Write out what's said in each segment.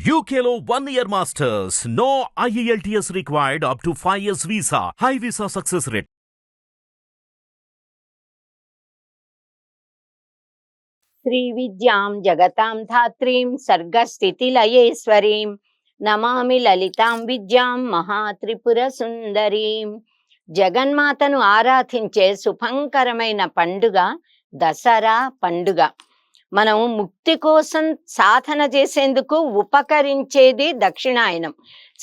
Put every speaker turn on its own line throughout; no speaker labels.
UKLO 1 year masters. No IELTS required up to 5 years visa. High visa success rate.
Shri విద్యాం జగతాం ధాత్రీం సర్గస్థితిలయేశ్వరీం నమామి లలితాం విద్యాం మహాత్రిపుర సుందరీం. జగన్మాతను ఆరాధించే శుభంకరమైన పండుగ దసరా పండుగ. మనం ముక్తి కోసం సాధన చేసేందుకు ఉపకరించేది దక్షిణాయనం.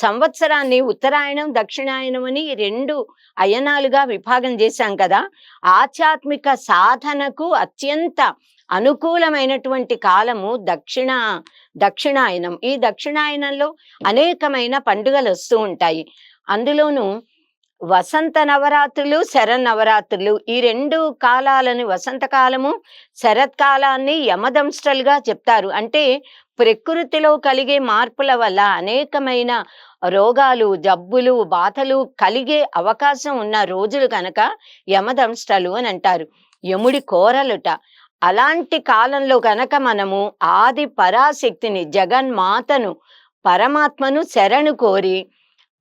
సంవత్సరాన్ని ఉత్తరాయణం దక్షిణాయనం అని రెండు అయనాలుగా విభాగం చేశాం కదా. ఆధ్యాత్మిక సాధనకు అత్యంత అనుకూలమైనటువంటి కాలము దక్షిణాయనం. ఈ దక్షిణాయనంలో అనేకమైన పండుగలు వస్తూ ఉంటాయి. అందులోనూ వసంత నవరాత్రులు, శరన్నవరాత్రులు, ఈ రెండు కాలాలని, వసంతకాలము శరత్కాలాన్ని యమదంష్ట్రలుగా చెప్తారు. అంటే ప్రకృతిలో కలిగే మార్పుల వల్ల అనేకమైన రోగాలు, జబ్బులు, బాధలు కలిగే అవకాశం ఉన్న రోజులు కనుక యమదంష్ట్రలు అని అంటారు. యముడి కోరలుట. అలాంటి కాలంలో గనక మనము ఆది పరాశక్తిని, జగన్మాతను, పరమాత్మను శరణు కోరి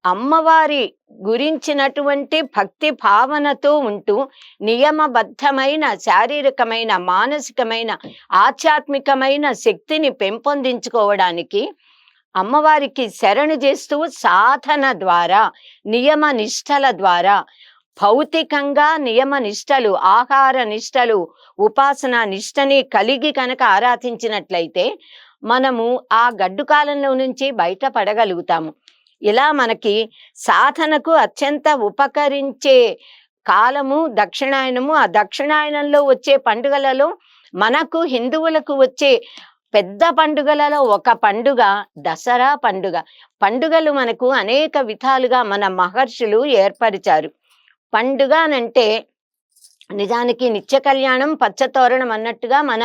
అమ్మవారి గురించినటువంటి భక్తి భావనతో ఉంటూ నియమబద్ధమైన శారీరకమైన, మానసికమైన, ఆధ్యాత్మికమైన శక్తిని పెంపొందించుకోవడానికి అమ్మవారికి శరణు చేస్తూ సాధన ద్వారా, నియమ నిష్టల ద్వారా, భౌతికంగా నియమ నిష్టలు, ఆహార నిష్టలు, ఉపాసన నిష్టని కలిగి కనుక ఆరాధించినట్లయితే మనము ఆ గడ్డు కాలంలో నుంచి బయటపడగలుగుతాము. ఇలా మనకి సాధనకు అత్యంత ఉపకరించే కాలము దక్షిణాయనము. ఆ దక్షిణాయనంలో వచ్చే పండుగలలో మనకు హిందువులకు వచ్చే పెద్ద పండుగలలో ఒక పండుగ దసరా పండుగ. పండుగలు మనకు అనేక విధాలుగా మన మహర్షులు ఏర్పరిచారు. పండుగ అనంటే నిజానికి నిత్య కళ్యాణం పచ్చతోరణం అన్నట్టుగా మన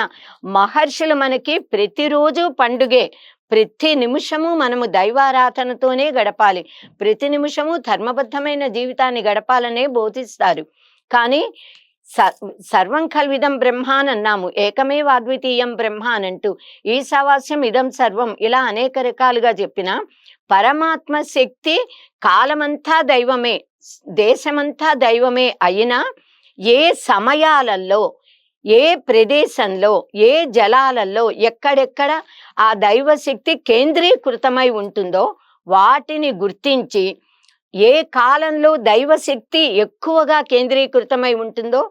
మహర్షులు మనకి ప్రతిరోజు పండుగే. ప్రతి నిమిషము మనము దైవారాధనతోనే గడపాలి, ప్రతి నిమిషము ధర్మబద్ధమైన జీవితాన్ని గడపాలనే బోధిస్తారు. కానీ సర్వం కల్విదం బ్రహ్మ అని అన్నాము, ఏకమేవ అద్వితీయం బ్రహ్మ అనంటూ ఈశావాస్యం ఇదం సర్వం, ఇలా అనేక రకాలుగా చెప్పిన పరమాత్మ శక్తి కాలమంతా దైవమే, దేశమంతా దైవమే అయినా ఏ సమయాలలో, ఏ ప్రదేశంలో, ఏ జలాలలో ఎక్కడెక్కడ ఆ దైవశక్తి కేంద్రీకృతమై ఉంటుందో వాటిని గుర్తించి, ఏ కాలంలో దైవశక్తి ఎక్కువగా కేంద్రీకృతమై ఉంటుందో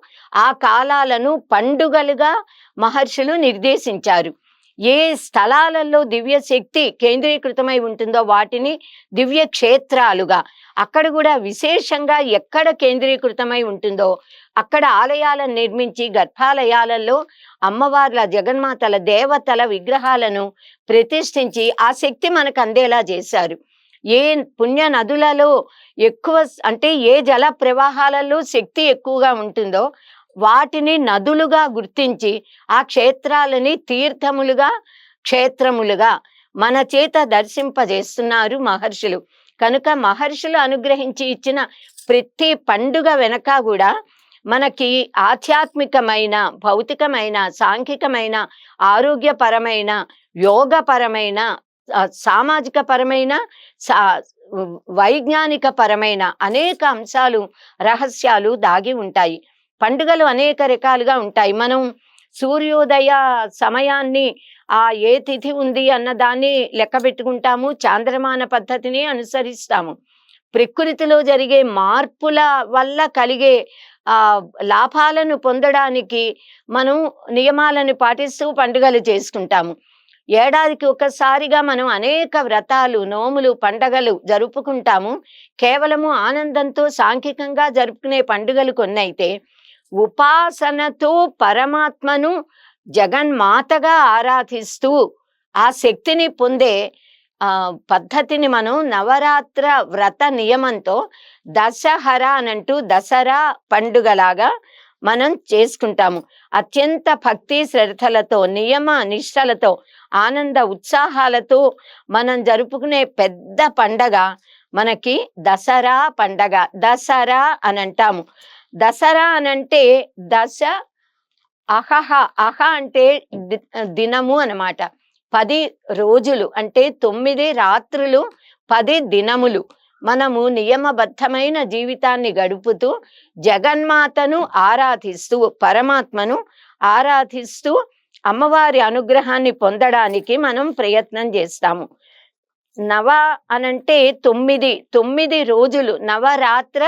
ఆ కాలాలను పండుగలుగా మహర్షులు నిర్దేశించారు. ఏ స్థలాలలో దివ్య శక్తి కేంద్రీకృతమై ఉంటుందో వాటిని దివ్య క్షేత్రాలుగా, అక్కడ కూడా విశేషంగా ఎక్కడ కేంద్రీకృతమై ఉంటుందో అక్కడ ఆలయాలను నిర్మించి గర్భాలయాలలో అమ్మవార్ల, జగన్మాతల, దేవతల విగ్రహాలను ప్రతిష్ఠించి ఆ శక్తి మనకు అందేలా చేశారు. ఏ పుణ్య నదులలో ఎక్కువ, అంటే ఏ జల ప్రవాహాలలో శక్తి ఎక్కువగా ఉంటుందో వాటిని నదులుగా గుర్తించి ఆ క్షేత్రాలని తీర్థములుగా, క్షేత్రములుగా మన చేత దర్శింపజేస్తున్నారు మహర్షులు. కనుక మహర్షులు అనుగ్రహించి ఇచ్చిన ప్రతి పండుగ వెనక కూడా మనకి ఆధ్యాత్మికమైన, భౌతికమైన, సాంఘికమైన, ఆరోగ్యపరమైన, యోగపరమైన, సామాజిక పరమైన, వైజ్ఞానిక పరమైన అనేక అంశాలు, రహస్యాలు దాగి ఉంటాయి. పండుగలు అనేక రకాలుగా ఉంటాయి. మనం సూర్యోదయ సమయాన్ని, ఆ ఏ తిథి ఉంది అన్నదాన్ని లెక్క పెట్టుకుంటాము, చాంద్రమాన పద్ధతిని అనుసరిస్తాము. ప్రకృతిలో జరిగే మార్పుల వల్ల కలిగే లాభాలను పొందడానికి మనం నియమాలను పాటిస్తూ పండుగలు చేసుకుంటాము. ఏడాదికి ఒకసారిగా మనం అనేక వ్రతాలు, నోములు, పండగలు జరుపుకుంటాము. కేవలము ఆనందంతో సాంఘికంగా జరుపుకునే పండుగలు కొన్నైతే ఉపాసనతో పరమాత్మను జగన్మాతగా ఆరాధిస్తూ ఆ శక్తిని పొందే పద్ధతిని మనం నవరాత్ర వ్రత నియమంతో దశహర అనంటూ దసరా పండుగలాగా మనం చేసుకుంటాము. అత్యంత భక్తి శ్రద్ధలతో, నియమ నిష్టలతో, ఆనంద ఉత్సాహాలతో మనం జరుపుకునే పెద్ద పండగ మనకి దసరా పండగ. దసరా అని అంటాము. దసరా అనంటే దశ అహహ, అహ అంటే దినము అన్నమాట. 10 రోజులు అంటే 9 రాత్రులు 10 దినములు మనము నియమబద్ధమైన జీవితాన్ని గడుపుతూ జగన్మాతను ఆరాధిస్తూ పరమాత్మను ఆరాధిస్తూ అమ్మవారి అనుగ్రహాన్ని పొందడానికి మనం ప్రయత్నం చేస్తాము. నవ అనంటే 9 రోజులు నవరాత్ర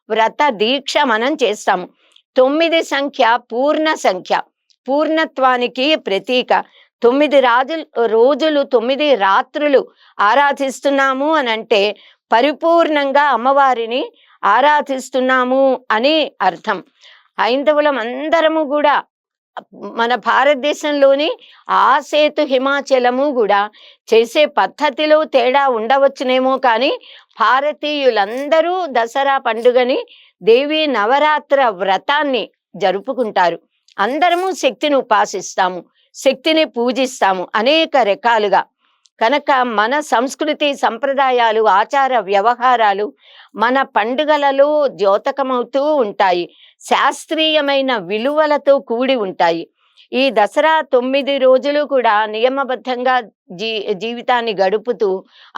వ్రత దీక్ష మనం చేస్తాము. 9 సంఖ్య పూర్ణ సంఖ్య, పూర్ణత్వానికి ప్రతీక. 9 రోజులు 9 రాత్రులు ఆరాధిస్తున్నాము అనంటే పరిపూర్ణంగా అమ్మవారిని ఆరాధిస్తున్నాము అని అర్థం. హైందవులం అందరము కూడా మన భారతదేశంలోని ఆసేతు హిమాచలము కూడా చేసే పద్ధతిలో తేడా ఉండవచ్చునేమో కానీ భారతీయులందరూ దసరా పండుగని దేవీ నవరాత్ర వ్రతాన్ని జరుపుకుంటారు. అందరము శక్తిని ఉపాసిస్తాము, శక్తిని పూజిస్తాము అనేక రకాలుగా. కనుక మన సంస్కృతి సంప్రదాయాలు ఆచార వ్యవహారాలు మన పండుగలలో ద్యోతకమవుతూ ఉంటాయి, శాస్త్రీయమైన విలువలతో కూడి ఉంటాయి. ఈ దసరా 9 రోజులు కూడా నియమబద్ధంగా జీవితాన్ని గడుపుతూ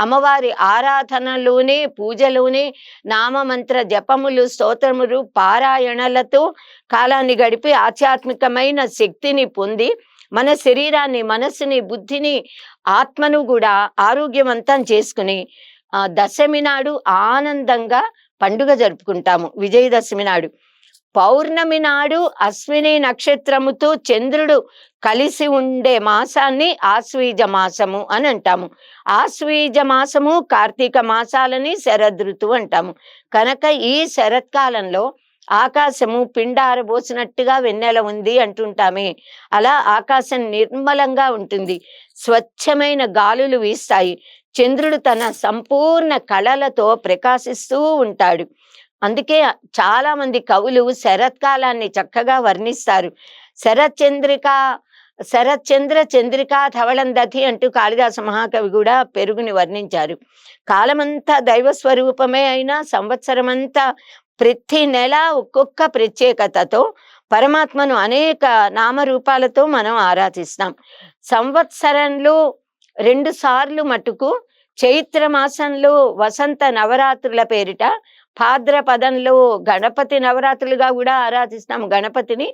అమ్మవారి ఆరాధనలోనే పూజలోనే నామమంత్ర జపములు స్తోత్రములు పారాయణలతో కాలాన్ని గడిపి ఆధ్యాత్మికమైన శక్తిని పొంది మన శరీరాన్ని మనసుని బుద్ధిని ఆత్మను కూడా ఆరోగ్యవంతం చేసుకుని దశమి నాడు ఆనందంగా పండుగ జరుపుకుంటాము. విజయదశమి నాడు పౌర్ణమి నాడు అశ్విని నక్షత్రముతో చంద్రుడు కలిసి ఉండే మాసాన్ని ఆశ్వీజ మాసము అని అంటాము. ఆశ్వీజ మాసము కార్తీక మాసాలని శరదృతువు అంటాము. కనుక ఈ శరత్కాలంలో ఆకాశము పిండారబోసినట్టుగా వెన్నెల ఉంది అంటుంటామే, అలా ఆకాశం నిర్మలంగా ఉంటుంది, స్వచ్ఛమైన గాలులు వీస్తాయి, చంద్రుడు తన సంపూర్ణ కళలతో ప్రకాశిస్తూ ఉంటాడు. అందుకే చాలా మంది కవులు శరత్కాలాన్ని చక్కగా వర్ణిస్తారు. శరత్చంద్ర చంద్రికా ధవళందతి అంటూ కాళిదాస మహాకవి కూడా పెరుగుని వర్ణించారు. కాలమంతా దైవ స్వరూపమే అయినా సంవత్సరమంతా ప్రతి నెల ఒక్కొక్క ప్రత్యేకతతో పరమాత్మను అనేక నామరూపాలతో మనం ఆరాధిస్తాం. సంవత్సరంలో 2 సార్లు మటుకు చైత్ర మాసంలో వసంత నవరాత్రుల పేరిట, భాద్రపదంలో గణపతి నవరాత్రులుగా కూడా ఆరాధిస్తాం గణపతిని,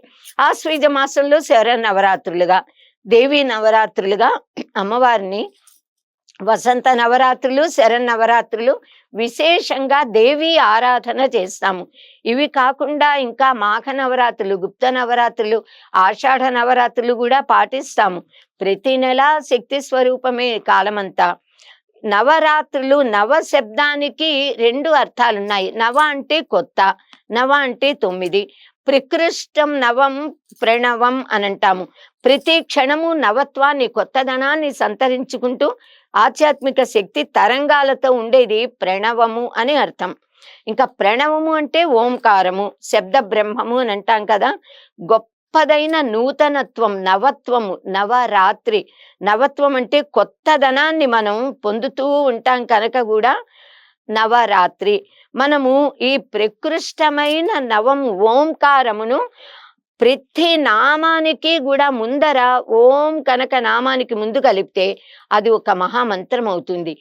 ఆశ్వీజ మాసంలో శరన్నవరాత్రులుగా దేవీ నవరాత్రులుగా అమ్మవారిని, వసంత నవరాత్రులు శరన్నవరాత్రులు విశేషంగా దేవీ ఆరాధన చేస్తాము. ఇవి కాకుండా ఇంకా మాఘ నవరాత్రులు, గుప్త నవరాత్రులు, ఆషాఢ నవరాత్రులు కూడా పాటిస్తాము. ప్రతి నెల శక్తి స్వరూపమే కాలమంతా. నవరాత్రులు, నవ శబ్దానికి 2 అర్థాలున్నాయి. నవ అంటే కొత్త, నవ అంటే 9. ప్రకృష్టం నవం ప్రణవం అని అంటాము. ప్రతి క్షణము నవత్వాన్ని కొత్తదనాన్ని సంతరించుకుంటూ ఆధ్యాత్మిక శక్తి తరంగాలతో ఉండేది ప్రణవము అని అర్థం. ఇంకా ప్రణవము అంటే ఓంకారము, శబ్ద బ్రహ్మము అని అంటాం కదా. గొప్పదైన నూతనత్వం, నవత్వము, నవరాత్రి. నవత్వం అంటే కొత్తదనాన్ని మనం పొందుతూ ఉంటాం కనుక కూడా నవరాత్రి. మనము ఈ ప్రకృష్టమైన నవం ఓంకారమును ప్రతి నామానికి కూడా ముందర ఓం కనుక నామానికి ముందు కలిపితే అది ఒక మహామంత్రం అవుతుంది.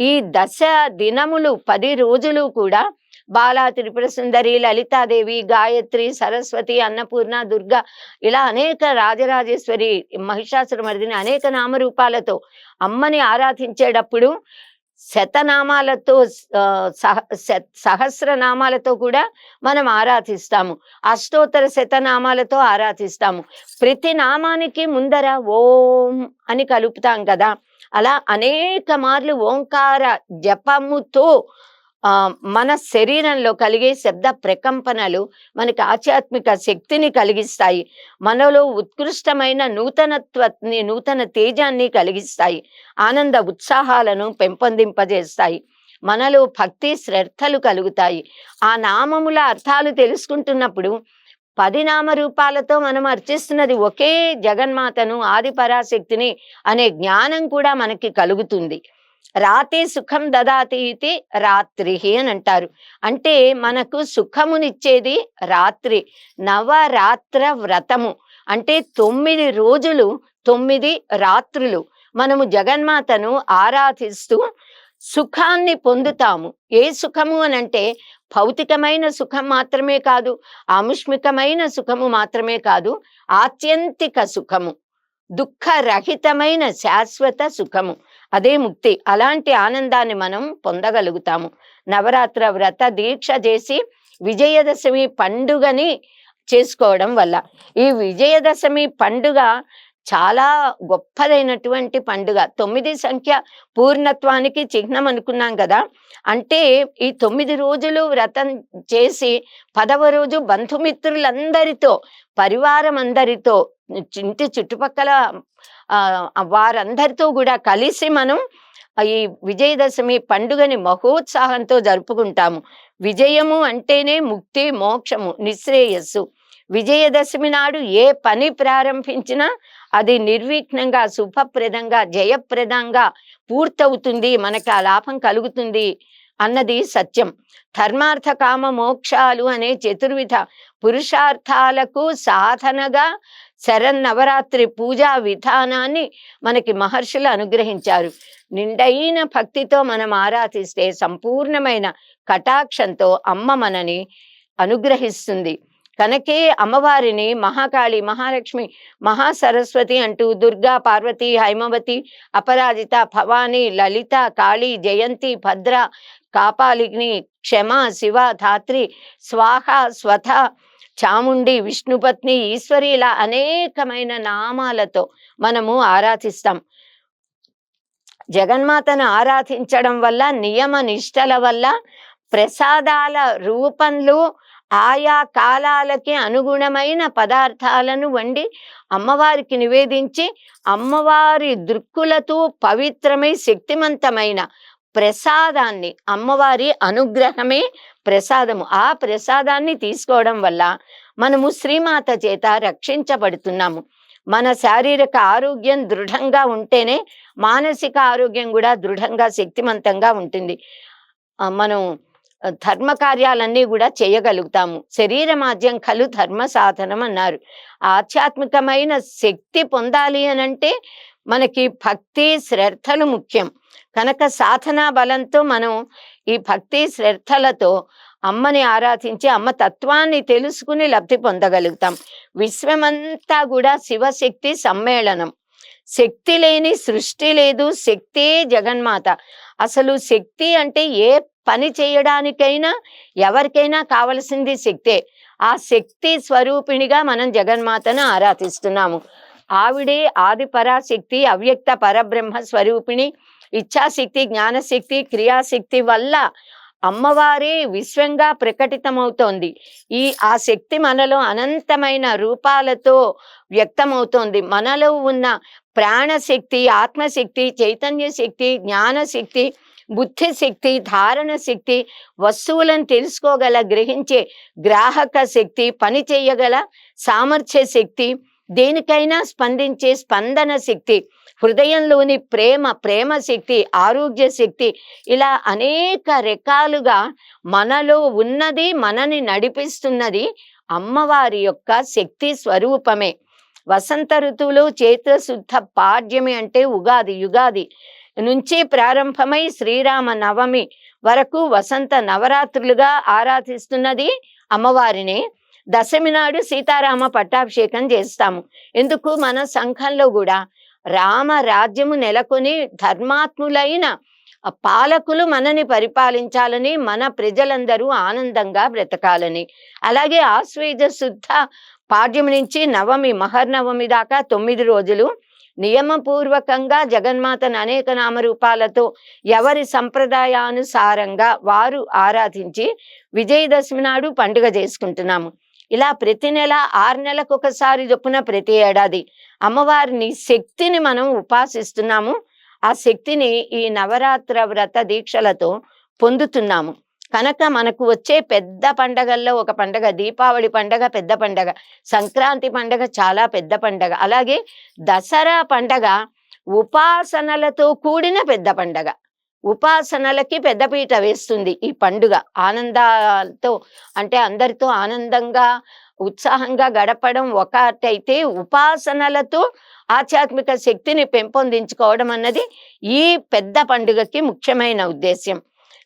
ఈ 10 దినములు 10 రోజులు కూడా బాలా, త్రిపుర సుందరి, లలితాదేవి, గాయత్రి, సరస్వతి, అన్నపూర్ణ, దుర్గా ఇలా అనేక రాజరాజేశ్వరి, మహిషాసురమర్దిని అనేక నామరూపాలతో అమ్మని ఆరాధించేటప్పుడు శతనామాలతో సహస్రనామాలతో కూడా మనం ఆరాధిస్తాము. అష్టోత్తర శతనామాలతో ఆరాధిస్తాము. ప్రతి నామానికి ముందర ఓం అని కలుపుతాం కదా. అలా అనేక మార్లు ఓంకార జపముతో మన శరీరంలో కలిగే శబ్ద ప్రకంపనలు మనకి ఆధ్యాత్మిక శక్తిని కలిగిస్తాయి. మనలో ఉత్కృష్టమైన నూతన తేజాన్ని కలిగిస్తాయి. ఆనంద ఉత్సాహాలను పెంపొందింపజేస్తాయి. మనలో భక్తి శ్రద్ధలు కలుగుతాయి. ఆ నామముల అర్థాలు తెలుసుకుంటున్నప్పుడు 10 నామరూపాలతో మనం అర్చిస్తున్నది ఒకే జగన్మాతను, ఆది పరాశక్తిని అనే జ్ఞానం కూడా మనకి కలుగుతుంది. రాతి సుఖం దదాతి ఇది రాత్రి అని అంటారు. అంటే మనకు సుఖమునిచ్చేది రాత్రి. నవరాత్ర వ్రతము అంటే 9 రోజులు 9 రాత్రులు. మనము జగన్మాతను ఆరాధిస్తూ సుఖాన్ని పొందుతాము. ఏ సుఖము అనంటే భౌతికమైన సుఖం మాత్రమే కాదు, ఆముష్మికమైన సుఖము మాత్రమే కాదు, ఆత్యంతిక సుఖము, దుఃఖరహితమైన శాశ్వత సుఖము, అదే ముక్తి. అలాంటి ఆనందాన్ని మనం పొందగలుగుతాము నవరాత్ర వ్రత దీక్ష చేసి విజయదశమి పండుగని చేసుకోవడం వల్ల. ఈ విజయదశమి పండుగ చాలా గొప్పదైనటువంటి పండుగ. 9 సంఖ్య పూర్ణత్వానికి చిహ్నం అనుకున్నాం కదా. అంటే ఈ 9 రోజులు వ్రతం చేసి 10వ రోజు బంధుమిత్రులందరితో, పరివారం అందరితో, ఇంటి చుట్టుపక్కల వారందరితో కూడా కలిసి మనం ఈ విజయదశమి పండుగని మహోత్సాహంతో జరుపుకుంటాము. విజయము అంటేనే ముక్తి, మోక్షము, నిశ్రేయస్సు. విజయదశమి నాడు ఏ పని ప్రారంభించినా అది నిర్విఘ్నంగా, శుభప్రదంగా, జయప్రదంగా పూర్తవుతుంది, మనకి ఆ లాభం కలుగుతుంది అన్నది సత్యం. ధర్మార్థ కామ మోక్షాలు అనే చతుర్విధ పురుషార్థాలకు సాధనగా శరన్నవరాత్రి పూజా విధానాన్ని మనకి మహర్షులు అనుగ్రహించారు. నిండైన భక్తితో మనం ఆరాధిస్తే సంపూర్ణమైన కటాక్షంతో అమ్మ మనని అనుగ్రహిస్తుంది. కనుకే అమ్మవారిని మహాకాళి, మహాలక్ష్మి, మహాసరస్వతి అంటూ దుర్గా, పార్వతి, హైమవతి, అపరాజిత, భవాని, లలిత, కాళి, జయంతి, భద్ర, కాపాలిని, క్షమ, శివ, ధాత్రి, స్వాహ, స్వథ, చాముండి, విష్ణుపత్ని, ఈశ్వరి, ఇలా అనేకమైన నామాలతో మనము ఆరాధిస్తాం. జగన్మాతను ఆరాధించడం వల్ల, నియమ నిష్టల వల్ల ప్రసాదాల రూపంలో ఆయా కాలాలకి అనుగుణమైన పదార్థాలను వండి అమ్మవారికి నివేదించి అమ్మవారి దృక్కులతో పవిత్రమై శక్తివంతమైన ప్రసాదాన్ని, అమ్మవారి అనుగ్రహమే ప్రసాదము, ఆ ప్రసాదాన్ని తీసుకోవడం వల్ల మనము శ్రీమాత చేత రక్షించబడుతున్నాము. మన శారీరక ఆరోగ్యం దృఢంగా ఉంటేనే మానసిక ఆరోగ్యం కూడా దృఢంగా, శక్తివంతంగా ఉంటుంది. మనం ధర్మ కార్యాలన్నీ కూడా చేయగలుగుతాము. శరీరమాద్యం ఖలు ధర్మ సాధనం అన్నారు. ఆధ్యాత్మికమైన శక్తి పొందాలి అనంటే మనకి భక్తి శ్రద్ధలు ముఖ్యం. కనుక సాధనా బలంతో మనం ఈ భక్తి శ్రద్ధలతో అమ్మని ఆరాధించి అమ్మ తత్వాన్ని తెలుసుకుని లబ్ధి పొందగలుగుతాం. విశ్వమంతా కూడా శివశక్తి సమ్మేళనం. శక్తి లేని సృష్టి లేదు, శక్తే జగన్మాత. అసలు శక్తి అంటే ఏ పని చేయడానికైనా, ఎవరికైనా కావలసింది శక్తే. ఆ శక్తి స్వరూపిణిగా మనం జగన్మాతను ఆరాధిస్తున్నాము. ఆవిడే ఆది పరాశక్తి, అవ్యక్త పరబ్రహ్మ స్వరూపిణి. ఇచ్ఛాశక్తి, జ్ఞానశక్తి, క్రియాశక్తి వల్ల అమ్మవారే విశ్వంగా ప్రకటితమవుతోంది. ఆ శక్తి మనలో అనంతమైన రూపాలతో వ్యక్తమవుతోంది. మనలో ఉన్న ప్రాణశక్తి, ఆత్మశక్తి, చైతన్య శక్తి, జ్ఞానశక్తి, బుద్ధిశక్తి, ధారణ శక్తి, వస్తువులను తెలుసుకోగల, గ్రహించే గ్రాహక శక్తి, పని చేయగల సామర్థ్య శక్తి, దేనికైనా స్పందించే స్పందన శక్తి, హృదయంలోని ప్రేమ శక్తి, ఆరోగ్య శక్తి, ఇలా అనేక రకాలుగా మనలో ఉన్నది, మనని నడిపిస్తున్నది అమ్మవారి యొక్క శక్తి స్వరూపమే. వసంత ఋతువులో చైత్ర శుద్ధ పాడ్యమి అంటే యుగాది నుంచి ప్రారంభమై శ్రీరామ నవమి వరకు వసంత నవరాత్రులుగా ఆరాధిస్తున్నది అమ్మవారిని. దశమి నాడు సీతారామ పట్టాభిషేకం చేస్తాము. ఎందుకు? మన సంఘంలో కూడా రామ రాజ్యము నెలకొని ధర్మాత్ములైన పాలకులు మనని పరిపాలించాలని, మన ప్రజలందరూ ఆనందంగా బ్రతకాలని. అలాగే ఆశ్వేజ శుద్ధ పాడ్యమి నుంచి నవమి, మహర్నవమి దాకా 9 రోజులు నియమపూర్వకంగా జగన్మాతను అనేక నామరూపాలతో ఎవరి సంప్రదాయానుసారంగా వారు ఆరాధించి విజయదశమి నాడు పండుగ చేసుకుంటున్నాము. ఇలా ప్రతి నెల 6 నెలలకు ఒకసారి చొప్పున ప్రతి ఏడాది అమ్మవారిని శక్తిని మనం ఉపాసిస్తున్నాము. ఆ శక్తిని ఈ నవరాత్ర వ్రత దీక్షలతో పొందుతున్నాము. కనుక మనకు వచ్చే పెద్ద పండగల్లో ఒక పండగ దీపావళి పండగ, పెద్ద పండగ. సంక్రాంతి పండగ చాలా పెద్ద పండగ. అలాగే దసరా పండగ ఉపాసనలతో కూడిన పెద్ద పండగ. ఉపాసనలకి పెద్దపీట వేస్తుంది ఈ పండుగ. ఆనందాలతో, అంటే అందరితో ఆనందంగా ఉత్సాహంగా గడపడం ఒకటైతే, ఉపాసనలతో ఆధ్యాత్మిక శక్తిని పెంపొందించుకోవడం అన్నది ఈ పెద్ద పండుగకి ముఖ్యమైన ఉద్దేశ్యం.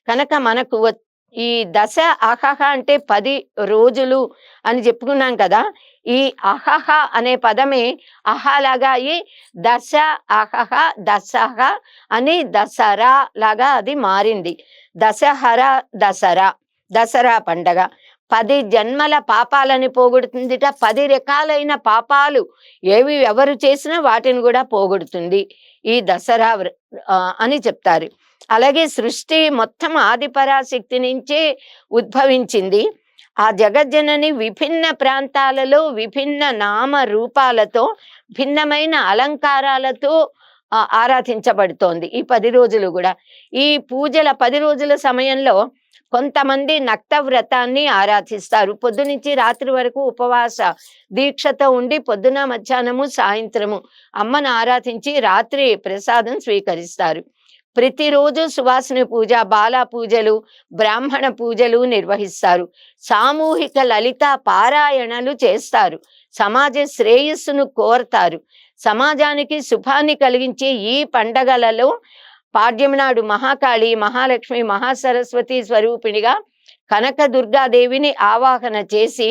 కనుక మనకు ఈ దశ అహహ అంటే 10 రోజులు అని చెప్పుకున్నాం కదా. ఈ అహహ అనే పదమే అహలాగా అయి దశ అహహ దశహ అని దసరా లాగా అది మారింది. దసరా దసరా పండగ 10 జన్మల పాపాలని పోగొడుతుందిట. 10 రకాలైన పాపాలు ఎవరు చేసినా వాటిని కూడా పోగొడుతుంది ఈ దసరా అని చెప్తారు. అలాగే సృష్టి మొత్తం ఆదిపరాశక్తి నుంచే ఉద్భవించింది. ఆ జగజ్జనని విభిన్న ప్రాంతాలలో విభిన్న నామ రూపాలతో భిన్నమైన అలంకారాలతో ఆరాధించబడుతోంది ఈ 10 రోజులు కూడా. ఈ పూజల 10 రోజుల సమయంలో కొంతమంది నక్త వ్రతాన్ని ఆరాధిస్తారు. పొద్దునుంచి రాత్రి వరకు ఉపవాస దీక్షతో ఉండి పొద్దున మధ్యాహ్నము సాయంత్రము అమ్మను ఆరాధించి రాత్రి ప్రసాదం స్వీకరిస్తారు. ప్రతిరోజు సువాసిని పూజ, బాలా పూజలు, బ్రాహ్మణ పూజలు నిర్వహిస్తారు. సామూహిక లలిత పారాయణలు చేస్తారు. సమాజ శ్రేయస్సును కోరతారు. సమాజానికి శుభాన్ని కలిగించే ఈ పండగలలో పాడ్యమి నాడు మహాకాళి, మహాలక్ష్మి, మహాసరస్వతి స్వరూపిణిగా కనకదుర్గాదేవిని ఆవాహన చేసి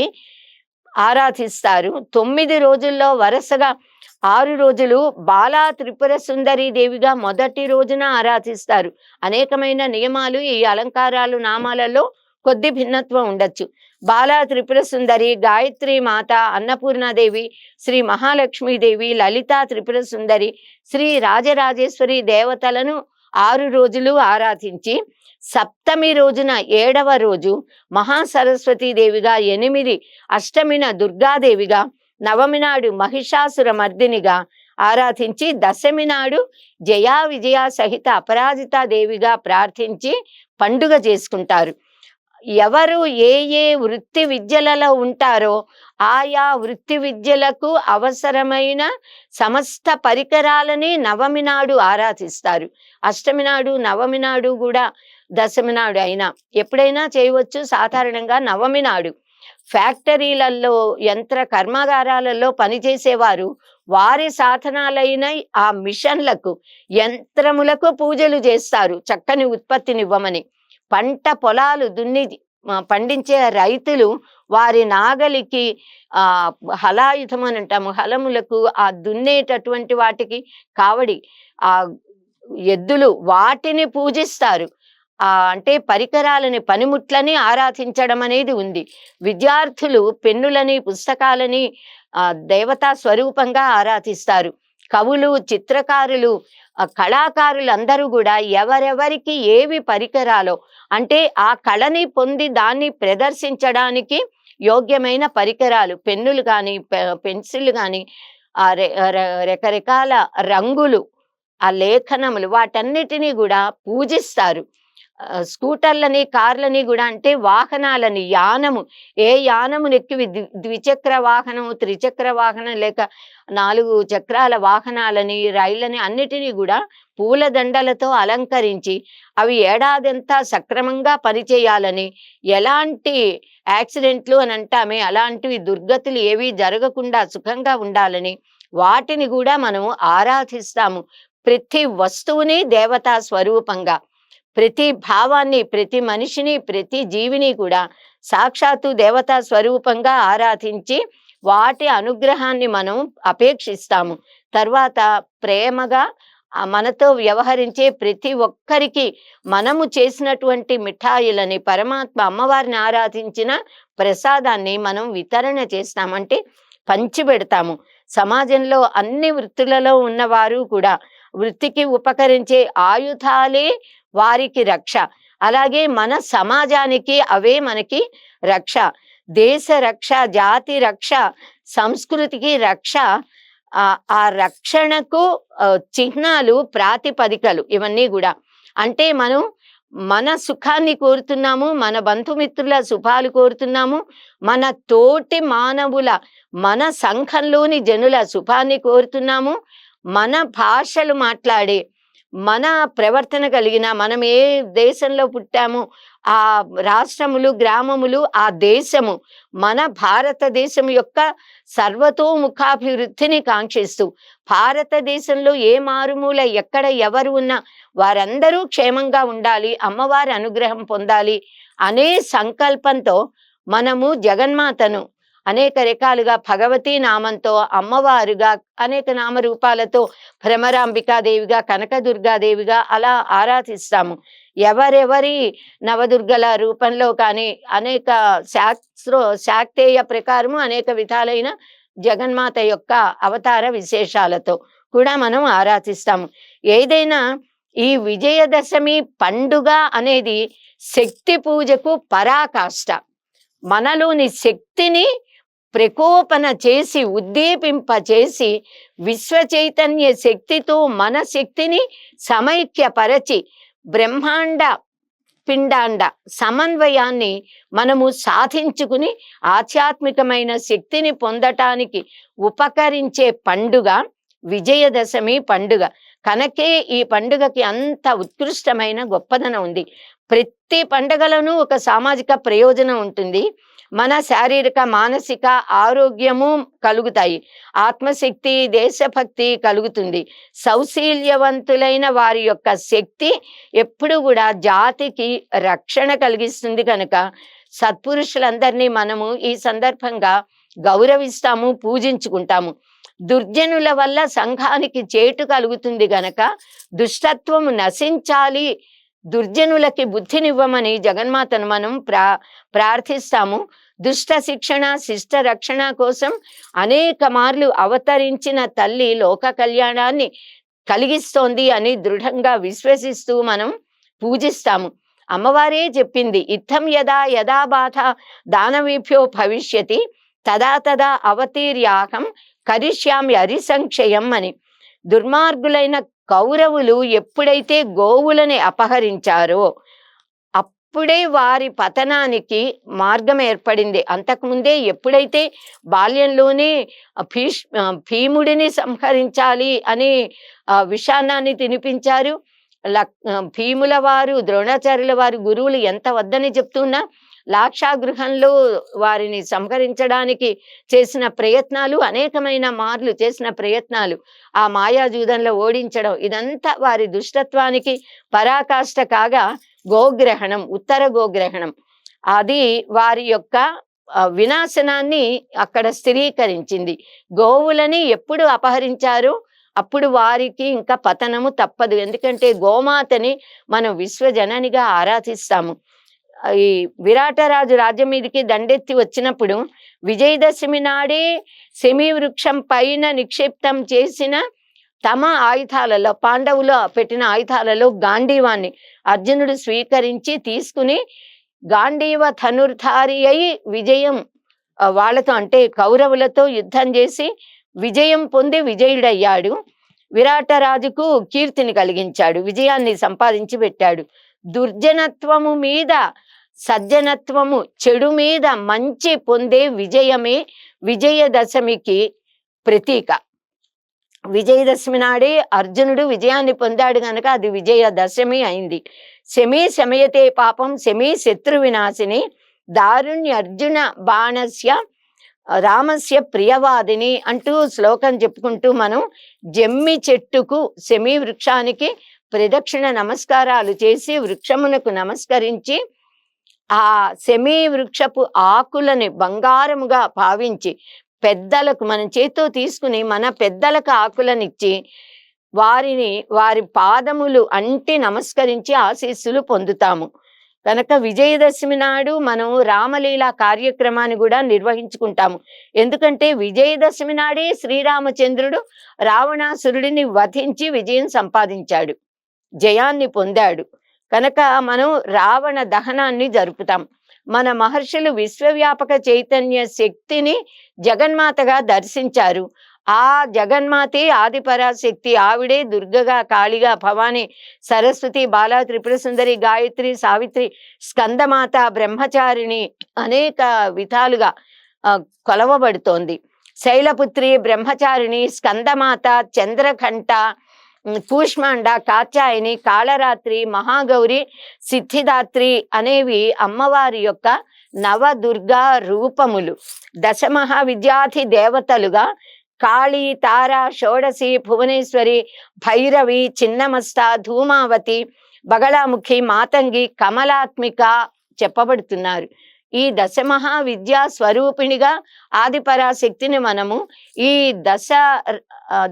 ఆరాధిస్తారు. 9 రోజుల్లో వరుసగా 6 రోజులు బాలా త్రిపుర సుందరి దేవిగా మొదటి రోజున ఆరాధిస్తారు. అనేకమైన నియమాలు ఈ అలంకారాలు నామాలలో కొద్ది భిన్నత్వం ఉండొచ్చు. బాలా త్రిపుర సుందరి, గాయత్రి మాత, అన్నపూర్ణాదేవి, శ్రీ మహాలక్ష్మీదేవి, లలితా త్రిపుర సుందరి, శ్రీ రాజరాజేశ్వరి దేవతలను 6 రోజులు ఆరాధించి సప్తమి రోజున 7వ రోజు మహాసరస్వతీ దేవిగా, 8 అష్టమిన దుర్గాదేవిగా, నవమి నాడు మహిషాసుర మర్దినిగా ఆరాధించి దశమి నాడు జయా విజయ సహిత అపరాజితా దేవిగా ప్రార్థించి పండుగ చేసుకుంటారు. ఎవరు ఏ ఏ వృత్తి విద్యలలో ఉంటారో ఆయా వృత్తి విద్యలకు అవసరమైన సమస్త పరికరాలని నవమి నాడు ఆరాధిస్తారు. అష్టమి నాడు, నవమి నాడు కూడా, దశమి నాడు అయినా ఎప్పుడైనా చేయవచ్చు. సాధారణంగా నవమి నాడు ఫ్యాక్టరీలలో, యంత్ర కర్మాగారాలలో పనిచేసేవారు వారి సాధనాలైన ఆ మిషన్లకు, యంత్రములకు పూజలు చేస్తారు చక్కని ఉత్పత్తినివ్వమని. పంట పొలాలు దున్ని పండించే రైతులు వారి నాగలికి హలాయుధం అని అంటాము, హలములకు ఆ దున్నేటటువంటి వాటికి కావడి, ఆ ఎద్దులు, వాటిని పూజిస్తారు. అంటే పరికరాలని, పనిముట్లని ఆరాధించడం అనేది ఉంది. విద్యార్థులు పెన్నులని, పుస్తకాలని దేవతా స్వరూపంగా ఆరాధిస్తారు. కవులు, చిత్రకారులు, కళాకారులు అందరూ కూడా ఎవరెవరికి ఏవి పరికరాలో, అంటే ఆ కళని పొంది దాన్ని ప్రదర్శించడానికి యోగ్యమైన పరికరాలు, పెన్నులు కానీ, పెన్సిల్ కానీ, ఆ రకరకాల రంగులు, ఆ లేఖనములు, వాటన్నిటినీ కూడా పూజిస్తారు. స్కూటర్లని, కార్లని కూడా, అంటే వాహనాలని, యానము, ఏ యానము నెక్కి ద్విచక్ర వాహనం, త్రిచక్ర వాహనం లేక 4 చక్రాల వాహనాలని, రైళ్ళని అన్నిటినీ కూడా పూలదండలతో అలంకరించి అవి ఏడాదంతా సక్రమంగా పనిచేయాలని, ఎలాంటి యాక్సిడెంట్లు అని అంటామే అలాంటివి, దుర్గతులు ఏవి జరగకుండా సుఖంగా ఉండాలని వాటిని కూడా మనం ఆరాధిస్తాము. ప్రతి వస్తువుని దేవతా స్వరూపంగా, ప్రతి భావాన్ని, ప్రతి మనిషిని, ప్రతి జీవిని కూడా సాక్షాత్తు దేవతా స్వరూపంగా ఆరాధించి వాటి అనుగ్రహాన్ని మనం అపేక్షిస్తాము. తర్వాత ప్రేమగా మనతో వ్యవహరించే ప్రతి ఒక్కరికి మనము చేసినటువంటి మిఠాయిలని, పరమాత్మ అమ్మవారిని ఆరాధించిన ప్రసాదాన్ని మనం వితరణ చేస్తామంటే పంచిపెడతాము. సమాజంలో అన్ని వృత్తులలో ఉన్నవారు కూడా వృత్తికి ఉపకరించే ఆయుధాలే వారికి రక్ష. అలాగే మన సమాజానికి అవే మనకి రక్ష. దేశ రక్ష, జాతి రక్ష, సంస్కృతికి రక్ష. ఆ రక్షణకు చిహ్నాలు, ప్రాతిపదికలు ఇవన్నీ కూడా. అంటే మనం మన సుఖాన్ని కోరుతున్నాము, మన బంధుమిత్రుల శుభాలు కోరుతున్నాము, మన తోటి మానవుల, మన సంఘంలోని జనుల శుభాన్ని కోరుతున్నాము, మన భాషలు మాట్లాడే, మన ప్రవర్తన కలిగిన, మనం ఏ దేశంలో పుట్టామో ఆ రాష్ట్రములు, గ్రామములు, ఆ దేశము, మన భారతదేశం యొక్క సర్వతోముఖాభివృద్ధిని కాంక్షిస్తూ, భారతదేశంలో ఏ మారుమూల ఎక్కడ ఎవరు ఉన్నా వారందరూ క్షేమంగా ఉండాలి, అమ్మవారి అనుగ్రహం పొందాలి అనే సంకల్పంతో మనము జగన్మాతను అనేక రకాలుగా భగవతీ నామంతో, అమ్మవారుగా అనేక నామరూపాలతో, భ్రమరాంబికాదేవిగా, కనకదుర్గాదేవిగా అలా ఆరాధిస్తాము. ఎవరెవరి నవదుర్గల రూపంలో కానీ అనేక శాక్తేయ ప్రకారము అనేక విధాలైన జగన్మాత యొక్క అవతార విశేషాలతో కూడా మనం ఆరాధిస్తాము. ఏదైనా ఈ విజయదశమి పండుగ అనేది శక్తి పూజకు పరాకాష్ట. మనలోని శక్తిని ప్రకోపన చేసి, ఉద్దీపింపచేసి, విశ్వ చైతన్య శక్తితో మన శక్తిని సమైక్యపరచి బ్రహ్మాండ పిండాండ సమన్వయాన్ని మనము సాధించుకుని ఆధ్యాత్మికమైన శక్తిని పొందటానికి ఉపకరించే పండుగ విజయదశమి పండుగ. కనుకే ఈ పండుగకి అంత ఉత్కృష్టమైన గొప్పదనం ఉంది. ప్రతి పండుగలోనూ ఒక సామాజిక ప్రయోజనం ఉంటుంది. మన శారీరక, మానసిక ఆరోగ్యము కలుగుతాయి, ఆత్మశక్తి, దేశభక్తి కలుగుతుంది. సౌశీల్యవంతులైన వారి యొక్క శక్తి ఎప్పుడు కూడా జాతికి రక్షణ కలిగిస్తుంది. కనుక సత్పురుషులందరినీ మనము ఈ సందర్భంగా గౌరవిస్తాము, పూజించుకుంటాము. దుర్జనుల వల్ల సంఘానికి చేటు కలుగుతుంది గనక దుష్టత్వము నశించాలి, దుర్జనులకి బుద్ధినివ్వమని జగన్మాతను మనం ప్రార్థిస్తాము. దుష్ట శిక్షణ, శిష్ట రక్షణ కోసం అనేక మార్లు అవతరించిన తల్లి లోక కళ్యాణాన్ని కలిగిస్తోంది అని దృఢంగా విశ్వసిస్తూ మనం పూజిస్తాము. అమ్మవారే చెప్పింది, ఇత్థం యదా యదా బాధ దానవీభ్యో భవిష్యతి తదా తదా అవతీర్యాహం కరిష్యామి హరిసంక్షయం అని. దుర్మార్గులైన కౌరవులు ఎప్పుడైతే గోవులని అపహరించారో అప్పుడే వారి పతనానికి మార్గం ఏర్పడింది. అంతకుముందే ఎప్పుడైతే బాల్యంలోనే భీముడిని సంహరించాలి అని విషాన్నాన్ని తినిపించారు, భీముల వారు, ద్రోణాచార్యుల వారు గురువులు ఎంత వద్దని చెప్తున్నా లాక్షాగృహంలో వారిని సంహరించడానికి చేసిన ప్రయత్నాలు, అనేకమైన మార్లు చేసిన ప్రయత్నాలు, ఆ మాయాజూదంలో ఓడించడం, ఇదంతా వారి దుష్టత్వానికి పరాకాష్ట కాగా గోగ్రహణం, ఉత్తర గోగ్రహణం, అది వారి యొక్క వినాశనాన్ని అక్కడ స్థిరీకరించింది. గోవులని ఎప్పుడు అపహరించారో అప్పుడు వారికి ఇంకా పతనము తప్పదు. ఎందుకంటే గోమాతని మనం విశ్వజననిగా ఆరాధిస్తాము. ఈ విరాటరాజు రాజ్యం మీదకి దండెత్తి వచ్చినప్పుడు విజయదశమి నాడే శమీ వృక్షం పైన నిక్షిప్తం చేసిన తమ ఆయుధాలలో, పాండవులు పెట్టిన ఆయుధాలలో గాంధీవాన్ని అర్జునుడు స్వీకరించి తీసుకుని గాంధీవ ధనుర్ధారి అయి విజయం వాళ్ళతో అంటే కౌరవులతో యుద్ధం చేసి విజయం పొంది విజయుడయ్యాడు. విరాటరాజుకు కీర్తిని కలిగించాడు, విజయాన్ని సంపాదించి పెట్టాడు. దుర్జనత్వము మీద సజ్జనత్వము, చెడు మీద మంచి పొందే విజయమే విజయదశమికి ప్రతీక. విజయదశమి నాడే అర్జునుడు విజయాన్ని పొందాడు కనుక అది విజయదశమి అయింది. శమీ శమయతే పాపం శమీ శత్రు వినాశిని దారుణ్య అర్జున బాణస్య రామస్య ప్రియవాదిని అంటూ శ్లోకం చెప్పుకుంటూ మనం జమ్మి చెట్టుకు, శమీ వృక్షానికి ప్రదక్షిణ నమస్కారాలు చేసి వృక్షమునకు నమస్కరించి ఆ శమీ వృక్షపు ఆకులని బంగారముగా భావించి పెద్దలకు మనం చేతితో తీసుకుని మన పెద్దలకు ఆకులనిచ్చి వారి పాదములు అంటి నమస్కరించి ఆశీస్సులు పొందుతాము. కనుక విజయదశమి నాడు మనం రామలీలా కార్యక్రమాన్ని కూడా నిర్వహించుకుంటాము. ఎందుకంటే విజయదశమి నాడే శ్రీరామచంద్రుడు రావణాసురుడిని వధించి విజయం సంపాదించాడు, జయాన్ని పొందాడు. కనుక మనం రావణ దహనాన్ని జరుపుతాం. మన మహర్షులు విశ్వవ్యాపక చైతన్య శక్తిని జగన్మాతగా దర్శించారు. ఆ జగన్మాతే ఆదిపరాశక్తి, ఆవిడే దుర్గగా, కాళిగా, భవాని, సరస్వతి, బాలా, త్రిపుర సుందరి, గాయత్రి, సావిత్రి, స్కందమాత, బ్రహ్మచారిణి అనేక విధాలుగా కొలవబడుతోంది. శైలపుత్రి, బ్రహ్మచారిణి, స్కందమాత, చంద్రఘంట, కూష్మాండ, కాత్యాయని, కాళరాత్రి, మహాగౌరి, సిద్ధిదాత్రి అనేవి అమ్మవారి యొక్క నవదుర్గా రూపములు. దశమహావిద్యాధి దేవతలుగా కాళీ, తార, షోడశి, భువనేశ్వరి, భైరవి, చిన్నమస్త, ధూమావతి, బగళాముఖి, మాతంగి, కమలాత్మిక చెప్పబడుతున్నారు. ఈ దశమహావిద్యా స్వరూపిణిగా ఆదిపరాశక్తిని మనము ఈ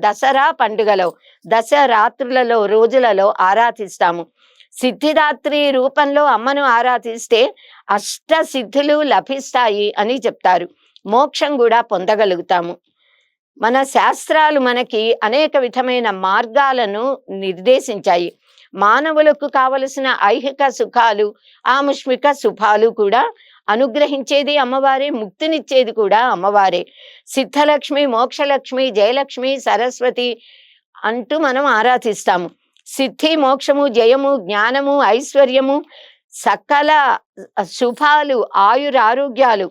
దసరా పండుగలో, దశరాత్రులలో, రోజులలో ఆరాధిస్తాము. సిద్ధిదాత్రి రూపంలో అమ్మను ఆరాధిస్తే అష్ట సిద్ధులు లభిస్తాయి అని చెప్తారు. మోక్షం కూడా పొందగలుగుతాము. మన శాస్త్రాలు మనకి అనేక విధమైన మార్గాలను నిర్దేశించాయి. మానవులకు కావలసిన ఐహిక సుఖాలు, ఆముష్మిక శుభాలు కూడా అనుగ్రహించేది అమ్మవారే, ముక్తినిచ్చేది కూడా అమ్మవారే. సిద్ధలక్ష్మి, మోక్షలక్ష్మి, జయలక్ష్మి, సరస్వతి అంటూ మనం ఆరాధిస్తాము. సిద్ధి, మోక్షము, జయము, జ్ఞానము, ఐశ్వర్యము, సకల శుభాలు, ఆయురారోగ్యాలు,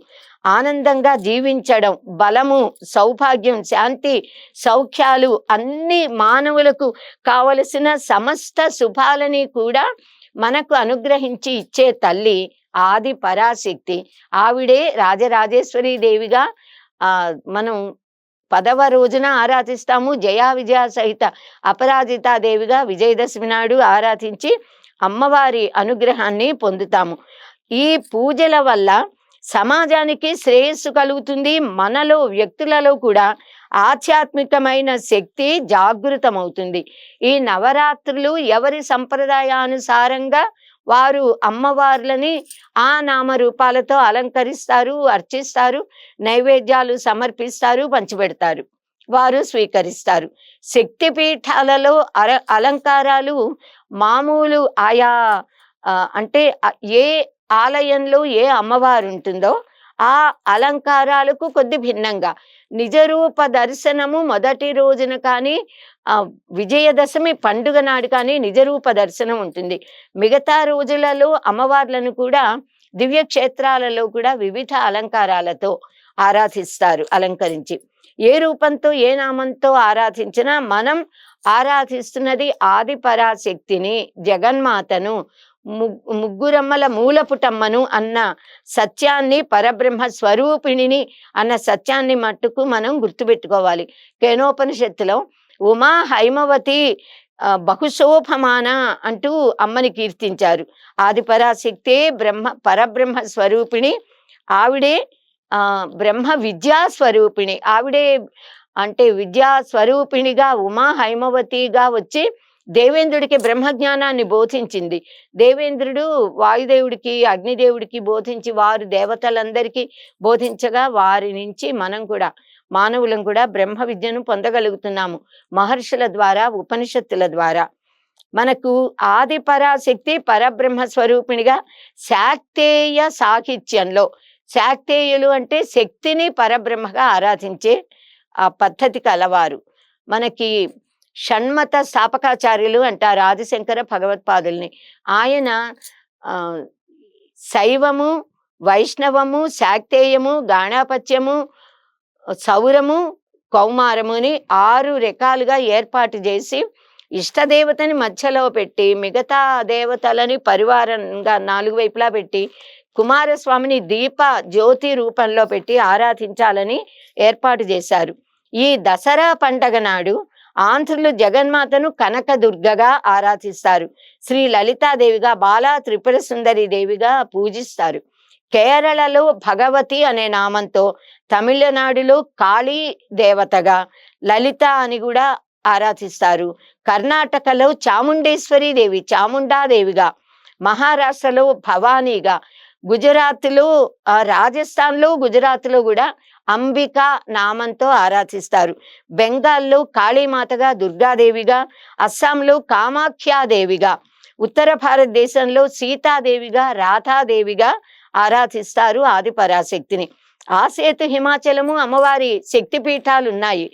ఆనందంగా జీవించడం, బలము, సౌభాగ్యం, శాంతి, సౌఖ్యాలు అన్ని మానవులకు కావలసిన సమస్త శుభాలని కూడా మనకు అనుగ్రహించి ఇచ్చే తల్లి ఆది పరాశక్తి. ఆవిడే రాజరాజేశ్వరి దేవిగా మనం 10వ రోజున ఆరాధిస్తాము. జయా విజయ సహిత అపరాజితాదేవిగా విజయదశమి నాడు ఆరాధించి అమ్మవారి అనుగ్రహాన్ని పొందుతాము. ఈ పూజల వల్ల సమాజానికి శ్రేయస్సు కలుగుతుంది. మనలో, వ్యక్తులలో కూడా ఆధ్యాత్మికమైన శక్తి జాగృతమవుతుంది. ఈ నవరాత్రులు ఎవరి సంప్రదాయానుసారంగా వారు అమ్మవార్లని ఆ నామరూపాలతో అలంకరిస్తారు, అర్చిస్తారు, నైవేద్యాలు సమర్పిస్తారు, పంచిపెడతారు, వారు స్వీకరిస్తారు. శక్తి పీఠాలలో అలంకారాలు మామూలు ఆయా అంటే ఏ ఆలయంలో ఏ అమ్మవారు ఉంటుందో ఆ అలంకారాలకు కొద్ది భిన్నంగా నిజరూప దర్శనము మొదటి రోజున కానీ విజయదశమి పండుగ నాడు కానీ నిజరూప దర్శనం ఉంటుంది. మిగతా రోజులలో అమ్మవార్లను కూడా దివ్యక్షేత్రాలలో కూడా వివిధ అలంకారాలతో ఆరాధిస్తారు. అలంకరించి ఏ రూపంతో ఏ నామంతో ఆరాధించినా మనం ఆరాధిస్తున్నది ఆది పరాశక్తిని, జగన్మాతను, ముగ్గురమ్మల మూలపుటమ్మను అన్న సత్యాన్ని, పరబ్రహ్మ స్వరూపిణిని అన్న సత్యాన్ని మట్టుకు మనం గుర్తుపెట్టుకోవాలి. కేనోపనిషత్తులో ఉమా హైమవతి బహుశోభమాన అంటూ అమ్మని కీర్తించారు. ఆది పరాశక్తే పరబ్రహ్మ స్వరూపిణి. ఆవిడే బ్రహ్మ విద్యా స్వరూపిణి. ఆవిడే అంటే విద్యా స్వరూపిణిగా ఉమా హైమవతిగా వచ్చి దేవేంద్రుడికి బ్రహ్మజ్ఞానాన్ని బోధించింది. దేవేంద్రుడు వాయుదేవుడికి, అగ్నిదేవుడికి బోధించి వారు దేవతలందరికీ బోధించగా వారి నుంచి మనం కూడా, మానవులం కూడా బ్రహ్మ విద్యను పొందగలుగుతున్నాము మహర్షుల ద్వారా, ఉపనిషత్తుల ద్వారా. మనకు ఆది పరాశక్తి పరబ్రహ్మ స్వరూపిణిగా శాక్తేయ సాహిత్యంలో, శాక్తేయులు అంటే శక్తిని పరబ్రహ్మగా ఆరాధించే ఆ పద్ధతి కలవారు. మనకి షణ్మత స్థాపకాచార్యులు అంటారు ఆదిశంకర భగవత్పాదుల్ని. ఆయన శైవము, వైష్ణవము, శాక్తేయము, గాణాపత్యము, సౌరము, కౌమారముని 6 రకాలుగా ఏర్పాటు చేసి ఇష్టదేవతని మధ్యలో పెట్టి మిగతా దేవతలని పరివారంగా 4 వైపులా పెట్టి కుమారస్వామిని దీప జ్యోతి రూపంలో పెట్టి ఆరాధించాలని ఏర్పాటు చేశారు. ఈ దసరా పండగ నాడు ఆంధ్రులు జగన్మాతను కనకదుర్గగా ఆరాధిస్తారు. శ్రీ లలితాదేవిగా, బాలా త్రిపుర సుందరి దేవిగా పూజిస్తారు. కేరళలో భగవతి అనే నామంతో, తమిళనాడులో కాళీ దేవతగా, లలిత అని కూడా ఆరాధిస్తారు. కర్ణాటకలో చాముండేశ్వరి దేవి, చాముండాదేవిగా, మహారాష్ట్రలో భవానీగా, గుజరాత్లో, రాజస్థాన్లో, గుజరాత్లో కూడా అంబిక నామంతో ఆరాధిస్తారు. బెంగాల్లో కాళీమాతగా, దుర్గాదేవిగా, అస్సాంలో కామాఖ్యాదేవిగా, ఉత్తర భారతదేశంలో సీతాదేవిగా, రాధాదేవిగా ఆరాధిస్తారు ఆది పరాశక్తిని. ఆసేతు హిమాచలము అమ్మవారి శక్తిపీఠాలు ఉన్నాయి.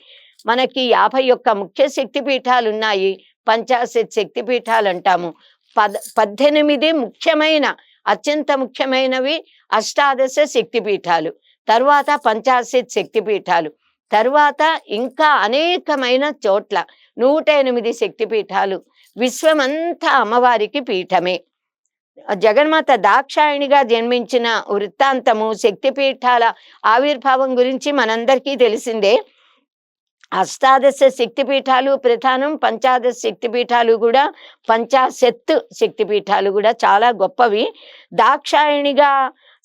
మనకి 51 ముఖ్య శక్తిపీఠాలు ఉన్నాయి. పంచాశత్ శక్తిపీఠాలు అంటాము. 18 ముఖ్యమైన, అత్యంత ముఖ్యమైనవి అష్టాదశ శక్తిపీఠాలు, తర్వాత పంచాశత్ శక్తిపీఠాలు. తరువాత ఇంకా అనేకమైన చోట్ల 108 శక్తిపీఠాలు. విశ్వమంతా అమ్మవారికి పీఠమే. జగన్మాత దాక్షాయణిగా జన్మించిన వృత్తాంతము, శక్తిపీఠాల ఆవిర్భావం గురించి మనందరికీ తెలిసిందే. అష్టాదశ శక్తిపీఠాలు ప్రధానం, పంచాదశ శక్తిపీఠాలు కూడా, పంచాశత్ శక్తిపీఠాలు కూడా చాలా గొప్పవి. దాక్షాయణిగా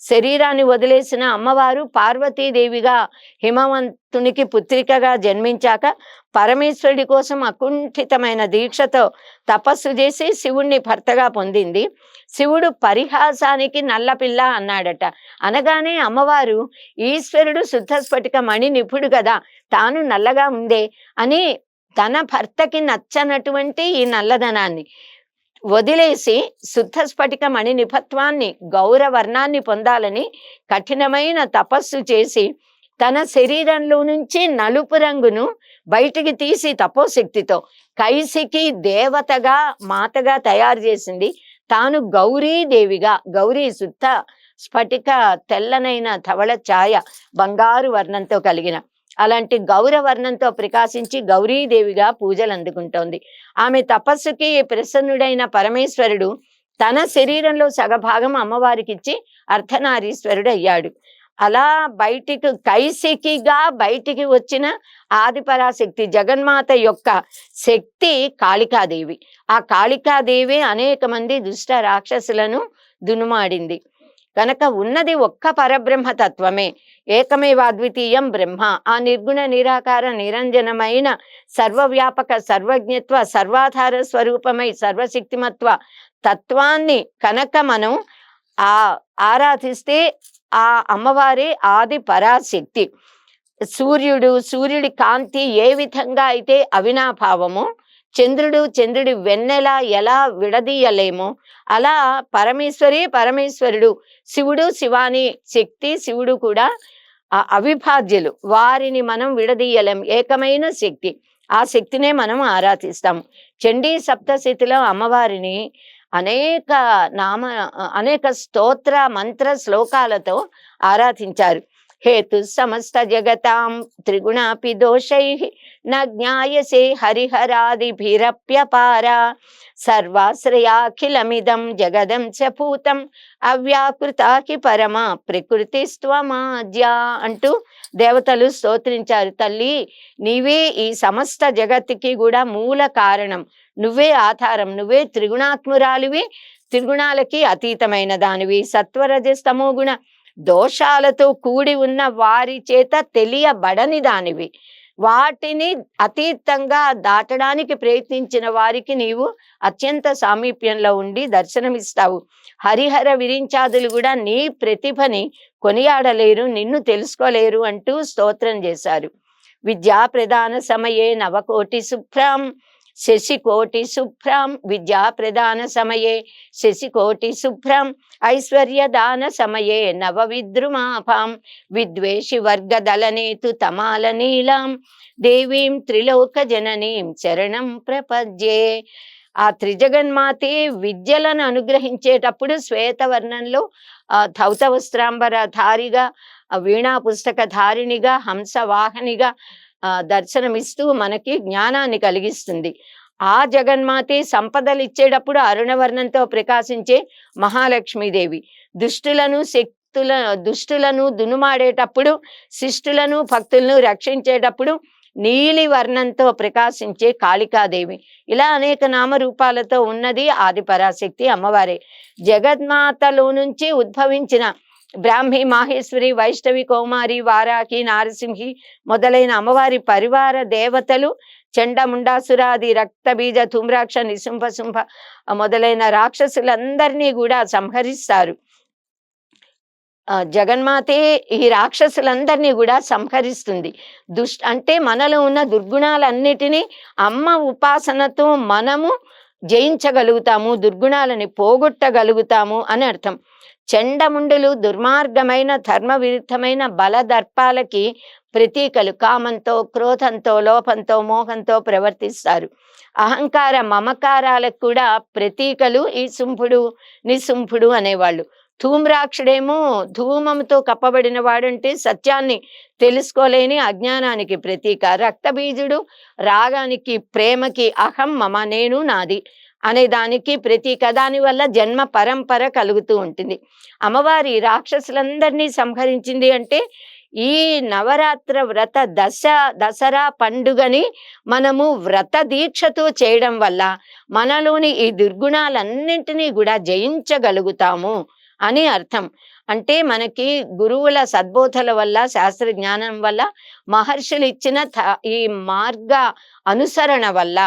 శరీరాన్ని వదిలేసిన అమ్మవారు పార్వతీదేవిగా హిమవంతునికి పుత్రికగా జన్మించాక పరమేశ్వరుడి కోసం అకుంఠితమైన దీక్షతో తపస్సు చేసి శివుణ్ణి భర్తగా పొందింది. శివుడు పరిహాసానికి నల్లపిల్ల అన్నాడట. అనగానే అమ్మవారు ఈశ్వరుడు శుద్ధ స్ఫటిక మణి నిపుడు కదా, తాను నల్లగా ఉందే అని తన భర్తకి నచ్చనటువంటి ఈ నల్లదనాన్ని వదిలేసి శుద్ధ స్ఫటిక మణి నిపత్వాన్ని, గౌరవర్ణాన్ని పొందాలని కఠినమైన తపస్సు చేసి తన శరీరంలో నుంచి నలుపు రంగును బయటికి తీసి తపోశక్తితో కైసికి దేవతగా, మాతగా తయారు చేసింది. తాను గౌరీదేవిగా, గౌరీ శుద్ధ స్ఫటిక తెల్లనైన ధవళ ఛాయ, బంగారు వర్ణంతో కలిగిన అలాంటి గౌరవర్ణంతో ప్రకాశించి గౌరీదేవిగా పూజలు అందుకుంటోంది. ఆమె తపస్సుకి ప్రసన్నుడైన పరమేశ్వరుడు తన శరీరంలో సగభాగం అమ్మవారికి ఇచ్చి అర్ధనారీశ్వరుడు అయ్యాడు. అలా బయటికి కైసికిగా బయటికి వచ్చిన ఆదిపరాశక్తి జగన్మాత యొక్క శక్తి కాళికాదేవి. ఆ కాళికాదేవి అనేక మంది దుష్ట రాక్షసులను దునుమాడింది. కనుక ఉన్నది ఒక్క పరబ్రహ్మ తత్వమే, ఏకమేవాద్వితీయం బ్రహ్మ. ఆ నిర్గుణ నిరాకార నిరంజనమైన సర్వవ్యాపక సర్వజ్ఞత్వ సర్వాధార స్వరూపమై సర్వశక్తిమత్వ తత్వాన్ని కనుక మనం ఆరాధిస్తే ఆ అమ్మవారే ఆది పరాశక్తి. సూర్యుడి కాంతి ఏ విధంగా అయితే అవినాభావమో, చంద్రుడి వెన్నెల ఎలా విడదీయలేమో, అలా పరమేశ్వరుడు, శివుడు శివాని శక్తి, శివుడు కూడా అవిభాజ్యులు. వారిని మనం విడదీయలేం, ఏకమైన శక్తి. ఆ శక్తినే మనం ఆరాధిస్తాము. చండీ సప్తశతిలో అమ్మవారిని అనేక స్తోత్ర మంత్ర శ్లోకాలతో ఆరాధించారు. హేతు సమస్త జగతాం త్రిగుణాపి దోషై న జ్ఞాయసే హరిహరాదిభిరప్యపార సర్వాశ్రయాఖిలమిదం జగదంశ భూతం అవ్యాకృతాకి పరమ ప్రకృతిస్త్వమాజ్యా అంటూ దేవతలు స్తోత్రించారు. తల్లి, నీవే ఈ సమస్త జగత్తుకి కూడా మూల కారణం, నువ్వే ఆధారం, నువ్వే త్రిగుణాత్మురాలివి, త్రిగుణాలకి అతీతమైన దానివి, సత్వరజస్తమో గుణ దోషాలతో కూడి ఉన్న వారి చేత తెలియబడని దానివి. వాటిని అతీతంగా దాటడానికి ప్రయత్నించిన వారికి నీవు అత్యంత సామీప్యంలో ఉండి దర్శనమిస్తావు. హరిహర విరించాదులు కూడా నీ ప్రతిభని కొనియాడలేరు, నిన్ను తెలుసుకోలేరు అంటూ స్తోత్రం చేశారు. విద్యా ప్రదాన సమయే నవకోటి శుభ్రం శశికోటి శుభ్రం, విద్యా ప్రదాన సమయే శశికోటి శుభ్రం, ఐశ్వర్యదాన సమయే నవ విద్రుమాభాం, విద్వేషి వర్గదలనేతు తమాల నీలాం, దేవీం త్రిలోక జననీం శరణం ప్రపద్యే. ఆ త్రిజగన్మాతే విద్యలను అనుగ్రహించేటప్పుడు శ్వేతవర్ణంలో ధౌత వస్త్రాంబర ధారిగా, వీణా పుస్తక ధారిణిగా, హంసవాహనిగా దర్శనమిస్తూ మనకి జ్ఞానాన్ని కలిగిస్తుంది. ఆ జగన్మాతే సంపదలు ఇచ్చేటప్పుడు అరుణవర్ణంతో ప్రకాశించే మహాలక్ష్మీదేవి. దుష్టులను దునుమాడేటప్పుడు, శిష్టులను భక్తులను రక్షించేటప్పుడు నీలి వర్ణంతో ప్రకాశించే కాళికాదేవి. ఇలా అనేక నామరూపాలతో ఉన్నది ఆదిపరాశక్తి అమ్మవారే. జగన్మాతలో నుంచి ఉద్భవించిన బ్రాహ్మి, మాహేశ్వరి, వైష్ణవి, కౌమారి, వారాకి, నారసింహి మొదలైన అమ్మవారి పరివార దేవతలు చండముండాసురాది రక్తబీజ ధూమ్రాక్ష నిశుంభ మొదలైన రాక్షసులందరినీ కూడా సంహరిస్తారు. జగన్మాతే ఈ రాక్షసులందరినీ కూడా సంహరిస్తుంది. అంటే మనలో ఉన్న దుర్గుణాలన్నిటినీ అమ్మ ఉపాసనతో మనము జయించగలుగుతాము, దుర్గుణాలని పోగొట్టగలుగుతాము అని అర్థం. చండముండులు దుర్మార్గమైన ధర్మ విరుద్ధమైన బలదర్పాలకి ప్రతీకలు. కామంతో, క్రోధంతో, లోపంతో, మోహంతో ప్రవర్తిస్తారు. అహంకార మమకారాలకు కూడా ప్రతీకలు ఈ శుంభుడు, నిశుంభుడు అనేవాళ్ళు. ధూమ్రాక్షుడేమో ధూమముతో కప్పబడిన వాడంటే సత్యాన్ని తెలుసుకోలేని అజ్ఞానానికి ప్రతీక. రక్తబీజుడు రాగానికి, ప్రేమకి, అహం మమ నేను నాది అనే దానికి ప్రతీక. దానివల్ల జన్మ పరంపర కలుగుతూ ఉంటుంది. అమ్మవారి రాక్షసులందరినీ సంహరించింది అంటే ఈ నవరాత్ర వ్రత దసరా పండుగని మనము వ్రత దీక్షతో చేయడం వల్ల మనలోని ఈ దుర్గుణాలన్నింటినీ కూడా జయించగలుగుతాము అని అర్థం. అంటే మనకి గురువుల సద్బోధల వల్ల, శాస్త్ర జ్ఞానం వల్ల, మహర్షులు ఇచ్చిన ఈ మార్గ అనుసరణ వల్ల,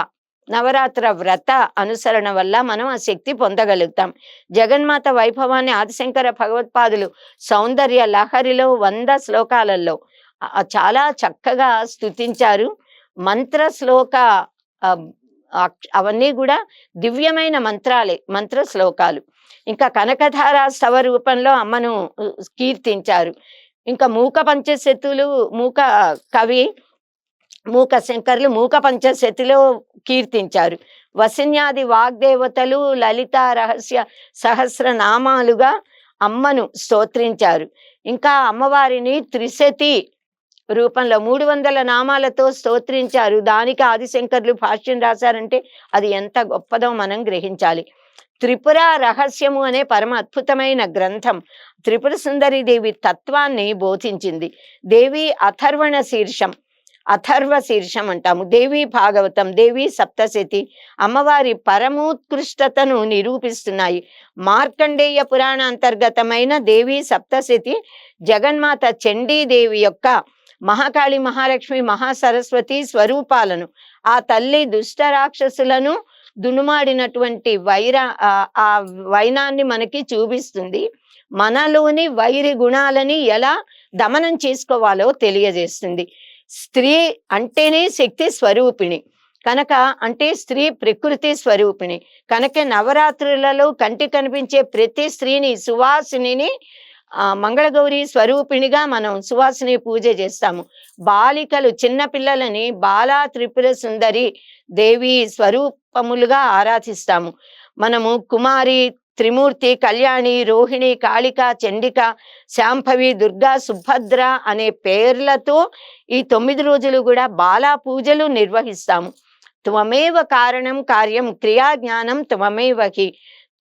నవరాత్ర వ్రత అనుసరణ వల్ల మనం ఆ శక్తి పొందగలుగుతాం. జగన్మాత వైభవాన్ని ఆదిశంకర భగవత్పాదులు సౌందర్య లహరిలో 100 శ్లోకాలలో చాలా చక్కగా స్తుతించారు. మంత్ర శ్లోక అవన్నీ కూడా దివ్యమైన మంత్రాలే, మంత్ర శ్లోకాలు. ఇంకా కనకధార స్తవ రూపంలో అమ్మను కీర్తించారు. ఇంకా మూక పంచశతులు, మూక కవి మూక శంకర్లు మూక పంచశతిలో కీర్తించారు. వసిన్యాది వాగ్దేవతలు లలిత రహస్య సహస్రనామాలుగా అమ్మను స్తోత్రించారు. ఇంకా అమ్మవారిని త్రిశతి రూపంలో 300 నామాలతో స్తోత్రించారు. దానికి ఆదిశంకర్లు భాష్యం రాశారంటే అది ఎంత గొప్పదో మనం గ్రహించాలి. త్రిపుర రహస్యము అనే పరమ అద్భుతమైన గ్రంథం త్రిపుర సుందరి దేవి తత్వాన్ని బోధించింది. దేవి అథర్వ శీర్షం అంటాము. దేవి భాగవతం, దేవి సప్తశతి అమ్మవారి పరమోత్కృష్టతను నిరూపిస్తున్నాయి. మార్కండేయ పురాణ అంతర్గతమైన దేవి సప్తశతి జగన్మాత చండీదేవి యొక్క మహాకాళి, మహాలక్ష్మి, మహాసరస్వతి స్వరూపాలను, ఆ తల్లి దుష్ట రాక్షసులను దునుమాడినటువంటి ఆ వైనాన్ని మనకి చూపిస్తుంది. మనలోని వైరి గుణాలని ఎలా దమనం చేసుకోవాలో తెలియజేస్తుంది. స్త్రీ అంటేనే శక్తి స్వరూపిణి కనుక, అంటే స్త్రీ ప్రకృతి స్వరూపిణి కనుక నవరాత్రులలో కంటికి కనిపించే ప్రతి స్త్రీని, సువాసిని, మంగళగౌరి స్వరూపిణిగా మనం సువాసిని పూజ చేస్తాము. బాలికలు, చిన్న పిల్లలని బాలా త్రిపుర సుందరి దేవి స్వరూపములుగా ఆరాధిస్తాము. మనము కుమారి, త్రిమూర్తి, కళ్యాణి, రోహిణి, కాళిక, చండిక, శాంభవి, దుర్గా, సుభద్ర అనే పేర్లతో ఈ 9 రోజులు కూడా బాలా పూజలు నిర్వహిస్తాము. త్వమేవ కారణం కార్యం క్రియా జ్ఞానం త్వమేవ హి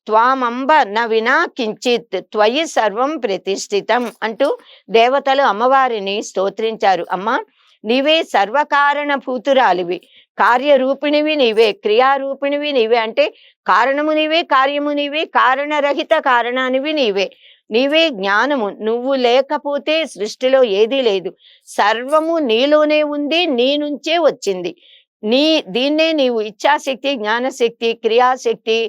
త్వామంబ న వినా కించిత్ త్వయి సర్వం ప్రతిష్ఠితం అంటూ దేవతలు అమ్మవారిని స్తోత్రించారు. అమ్మ, నీవే సర్వకారణ భూతురాలివి, కార్యరూపిణివి నీవే, క్రియారూపిణివి నీవే. అంటే కారణము నీవే, కార్యము నీవే, కారణరహిత కారణానివి నీవే. నీవే జ్ఞానము, నువ్వు లేకపోతే సృష్టిలో ఏదీ లేదు. సర్వము నీలోనే ఉంది, నీ నుంచే వచ్చింది. దీన్నే నీవు ఇచ్ఛాశక్తి, జ్ఞానశక్తి, క్రియాశక్తి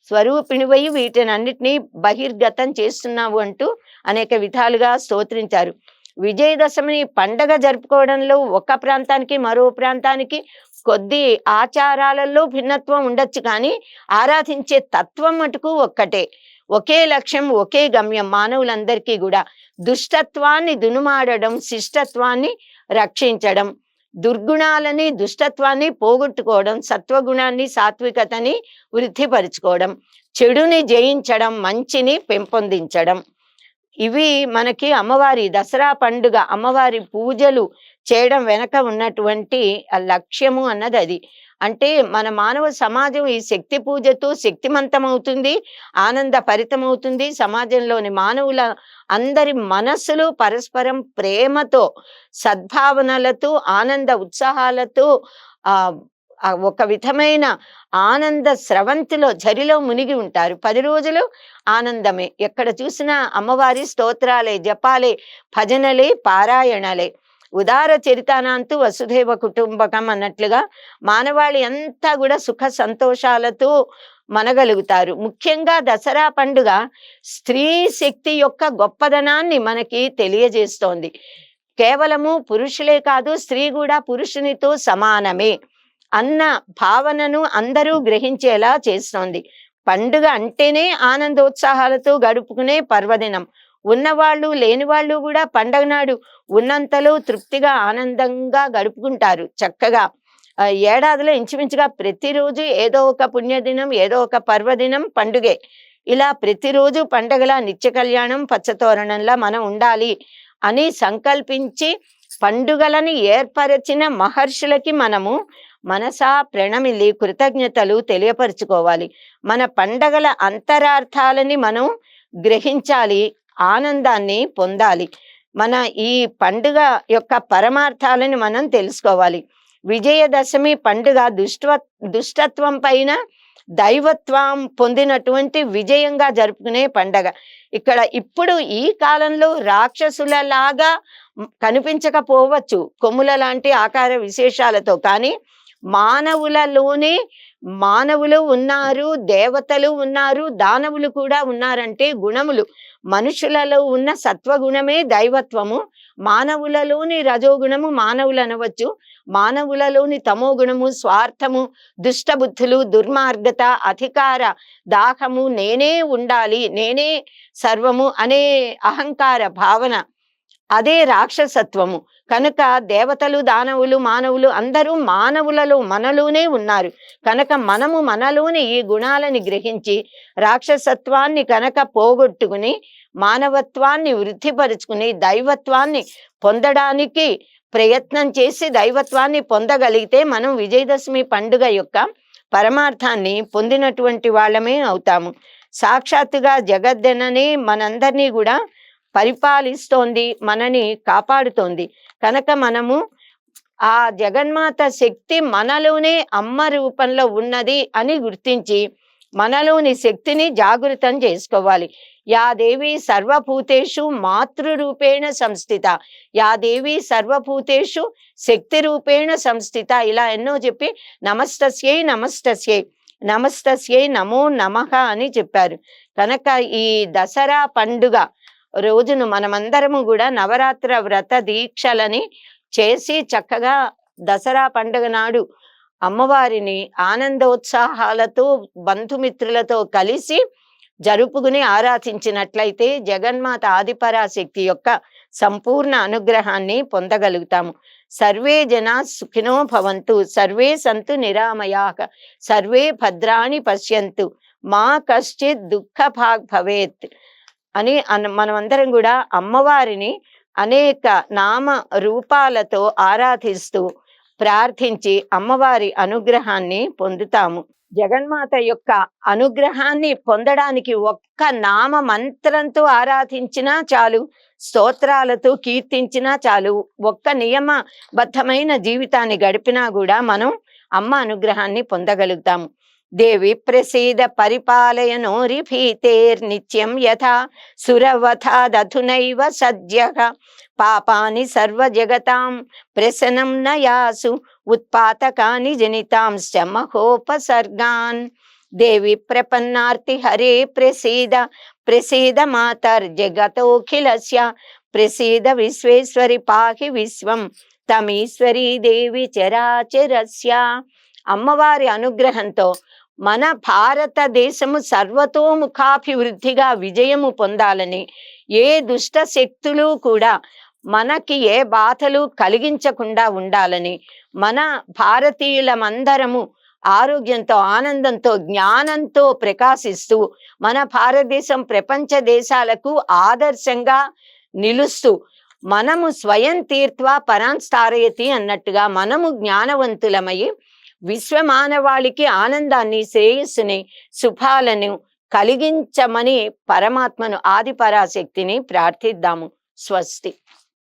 స్వరూపిణివై వీటినన్నిటినీ బహిర్గతం చేస్తున్నావు అంటూ అనేక విధాలుగా స్తోత్రించారు. విజయదశమిని పండగ జరుపుకోవడంలో ఒక ప్రాంతానికి మరో ప్రాంతానికి కొద్ది ఆచారాలలో భిన్నత్వం ఉండొచ్చు, కానీ ఆరాధించే తత్వం మటుకు ఒక్కటే. ఒకే లక్ష్యం, ఒకే గమ్యం మానవులందరికీ కూడా. దుష్టత్వాన్ని దునుమాడడం, శిష్టత్వాన్ని రక్షించడం, దుర్గుణాలని, దుష్టత్వాన్ని పోగొట్టుకోవడం, సత్వగుణాన్ని, సాత్వికతని వృద్ధిపరుచుకోవడం, చెడుని జయించడం, మంచిని పెంపొందించడం. ఇవి మనకి అమ్మవారి దసరా పండుగ, అమ్మవారి పూజలు చేయడం వెనక ఉన్నటువంటి లక్ష్యము అన్నది అది. అంటే మన మానవ సమాజం ఈ శక్తి పూజతో శక్తిమంతమవుతుంది, ఆనందభరితమవుతుంది. సమాజంలోని మానవుల అందరి మనస్సులు పరస్పరం ప్రేమతో, సద్భావనలతో, ఆనంద ఉత్సాహాలతో ఒక విధమైన ఆనంద స్రవంతిలో, జరిలో మునిగి ఉంటారు. 10 రోజులు ఆనందమే. ఎక్కడ చూసినా అమ్మవారి స్తోత్రాలే, జపాలే, భజనలే, పారాయణలే. ఉదార చరితానాంతు వసుధైవ కుటుంబకం అన్నట్లుగా మానవాళి అంతా కూడా సుఖ సంతోషాలతో మనగలుగుతారు. ముఖ్యంగా దసరా పండుగ స్త్రీ శక్తి యొక్క గొప్పదనాన్ని మనకి తెలియజేస్తోంది. కేవలము పురుషులే కాదు, స్త్రీ కూడా పురుషునితో సమానమే అన్న భావనను అందరూ గ్రహించేలా చేస్తోంది. పండుగ అంటేనే ఆనందోత్సాహాలతో గడుపుకునే పర్వదినం. ఉన్నవాళ్ళు, లేని వాళ్ళు కూడా పండగ నాడు ఉన్నంతలో తృప్తిగా, ఆనందంగా గడుపుకుంటారు చక్కగా. ఏడాదిలో ఇంచుమించుగా ప్రతిరోజు ఏదో ఒక పుణ్యదినం, ఏదో ఒక పర్వదినం పండుగే. ఇలా ప్రతిరోజు పండగలా నిత్య కళ్యాణం పచ్చతోరణంలా మనం ఉండాలి అని సంకల్పించి పండుగలని ఏర్పరచిన మహర్షులకి మనము మనసా ప్రణమిల్లి కృతజ్ఞతలు తెలియపరుచుకోవాలి. మన పండగల అంతరార్థాలని మనం గ్రహించాలి, ఆనందాన్ని పొందాలి. మన ఈ పండుగ యొక్క పరమార్థాలను మనం తెలుసుకోవాలి. విజయదశమి పండుగ దుష్టత్వం పైన దైవత్వం పొందినటువంటి విజయంగా జరుపుకునే పండగ. ఇప్పుడు ఈ కాలంలో రాక్షసులలాగా కనిపించకపోవచ్చు కొమ్ముల లాంటి ఆకార విశేషాలతో, కానీ మానవులలోనే మానవులు ఉన్నారు, దేవతలు ఉన్నారు, దానవులు కూడా ఉన్నారంటే గుణములు. మనుషులలో ఉన్న సత్వగుణమే దైవత్వము, మానవులలోని రజోగుణము మానవులు అనవచ్చు, మానవులలోని తమో గుణము స్వార్థము, దుష్టబుద్ధులు, దుర్మార్గత, అధికార దాహము, నేనే ఉండాలి, నేనే సర్వము అనే అహంకార భావన, అదే రాక్షసత్వము. కనుక దేవతలు, దానవులు, మానవులు అందరూ మానవులలో మనలోనే ఉన్నారు. కనుక మనము మనలోని ఈ గుణాలని గ్రహించి రాక్షసత్వాన్ని కనుక పోగొట్టుకుని మానవత్వాన్ని వృద్ధిపరుచుకుని దైవత్వాన్ని పొందడానికి ప్రయత్నం చేసి దైవత్వాన్ని పొందగలిగితే మనం విజయదశమి పండుగ యొక్క పరమార్థాన్ని పొందినటువంటి వాళ్ళమే అవుతాము. సాక్షాత్తుగా జగద్దెననే మనందరినీ కూడా పరిపాలిస్తోంది, మనని కాపాడుతోంది. కనుక మనము ఆ జగన్మాత శక్తి మనలోనే అమ్మ రూపంలో ఉన్నది అని గుర్తించి మనలోని శక్తిని జాగృతం చేసుకోవాలి. యా దేవి సర్వభూతేషు మాతృరూపేణ సంస్థిత, యా దేవి సర్వభూతేషు శక్తి రూపేణ సంస్థిత, ఇలా ఎన్నో చెప్పి నమస్తస్యై నమస్తస్యై నమస్తస్యై నమో నమః అని చెప్పారు. కనుక ఈ దసరా పండుగ రోజును మనమందరము కూడా నవరాత్ర వ్రత దీక్షలని చేసి చక్కగా దసరా పండుగ నాడు అమ్మవారిని ఆనందోత్సాహాలతో బంధుమిత్రులతో కలిసి జరుపుకుని ఆరాధించినట్లయితే జగన్మాత ఆదిపరాశక్తి యొక్క సంపూర్ణ అనుగ్రహాన్ని పొందగలుగుతాము. సర్వే జనా సుఖినో భవంతు, సర్వే సంతు నిరామయాః, సర్వే భద్రాణి పశ్యంతు, మా కశ్చిత్ దుఃఖ భాగ్ భవేత్ అని మనమందరం కూడా అమ్మవారిని అనేక నామ రూపాలతో ఆరాధిస్తూ ప్రార్థించి అమ్మవారి అనుగ్రహాన్ని పొందుతాము. జగన్మాత యొక్క అనుగ్రహాన్ని పొందడానికి ఒక్క నామ మంత్రంతో ఆరాధించినా చాలు, స్తోత్రాలతో కీర్తించినా చాలు, ఒక్క నియమబద్ధమైన జీవితాన్ని గడిపినా కూడా మనం అమ్మ అనుగ్రహాన్ని పొందగలుగుతాము. దేవి ప్రసీద పరిపాలయనో రిభీతేర్నిత్యం యథా సురవథాదధునైవ సద్యః పాపాని సర్వ జగతాం ప్రసనం నయాసు ఉత్పాతకాని జనితాంశ్చ మహోపసర్గాన్. దేవి ప్రపన్నార్తి హరే ప్రసీద, ప్రసీద మాతర్జగతోఖిలస్య, ప్రసీద విశ్వేశ్వరి పాహి విశ్వం తమీశ్వరీ దేవి చరాచరస్య. అమ్మవారి అనుగ్రహంతో మన భారతదేశము సర్వతోముఖాభివృద్ధిగా విజయము పొందాలని, ఏ దుష్ట శక్తులు కూడా మనకి ఏ బాధలు కలిగించకుండా ఉండాలని, మన భారతీయులమందరము ఆరోగ్యంతో, ఆనందంతో, జ్ఞానంతో ప్రకాశిస్తూ మన భారతదేశం ప్రపంచ దేశాలకు ఆదర్శంగా నిలుస్తూ మనము స్వయం తీర్త్వా పరాన్ స్థారయతి అన్నట్టుగా మనము జ్ఞానవంతులమై విశ్వమానవాళికి ఆనందాన్ని, శ్రేయస్సుని, శుభాలను కలిగించమని పరమాత్మను ఆదిపరాశక్తిని ప్రార్థిద్దాము. స్వస్తి.